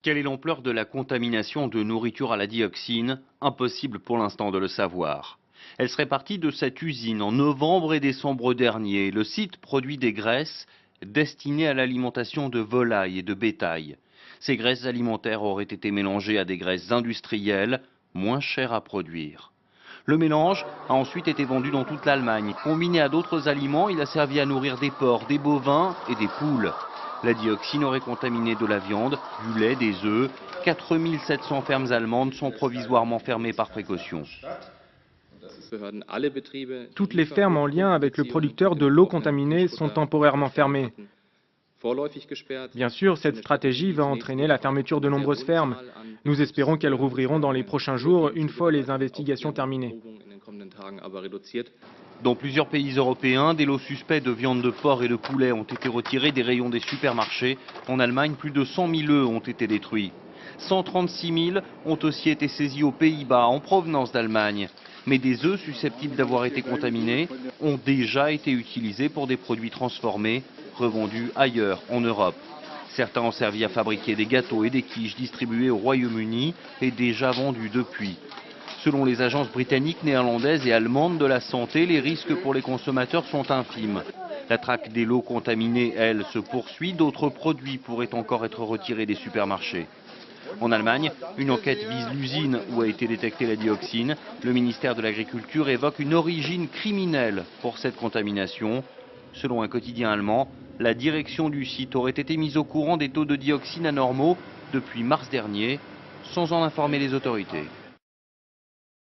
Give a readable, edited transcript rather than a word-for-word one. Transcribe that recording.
Quelle est l'ampleur de la contamination de nourriture à la dioxine? Impossible pour l'instant de le savoir. Elle serait partie de cette usine en novembre et décembre dernier. Le site produit des graisses destinées à l'alimentation de volailles et de bétail. Ces graisses alimentaires auraient été mélangées à des graisses industrielles, moins chères à produire. Le mélange a ensuite été vendu dans toute l'Allemagne. Combiné à d'autres aliments, il a servi à nourrir des porcs, des bovins et des poules. La dioxine aurait contaminé de la viande, du lait, des œufs. 4700 fermes allemandes sont provisoirement fermées par précaution. Toutes les fermes en lien avec le producteur de l'eau contaminée sont temporairement fermées. Bien sûr, cette stratégie va entraîner la fermeture de nombreuses fermes. Nous espérons qu'elles rouvriront dans les prochains jours, une fois les investigations terminées. Dans plusieurs pays européens, des lots suspects de viande de porc et de poulet ont été retirés des rayons des supermarchés. En Allemagne, plus de 100 000 œufs ont été détruits. 136 000 ont aussi été saisis aux Pays-Bas, en provenance d'Allemagne. Mais des œufs susceptibles d'avoir été contaminés ont déjà été utilisés pour des produits transformés, revendus ailleurs en Europe. Certains ont servi à fabriquer des gâteaux et des quiches distribués au Royaume-Uni et déjà vendus depuis. Selon les agences britanniques, néerlandaises et allemandes de la santé, les risques pour les consommateurs sont infimes. La traque des lots contaminés, elle, se poursuit. D'autres produits pourraient encore être retirés des supermarchés. En Allemagne, une enquête vise l'usine où a été détectée la dioxine. Le ministère de l'Agriculture évoque une origine criminelle pour cette contamination. Selon un quotidien allemand, la direction du site aurait été mise au courant des taux de dioxine anormaux depuis mars dernier, sans en informer les autorités.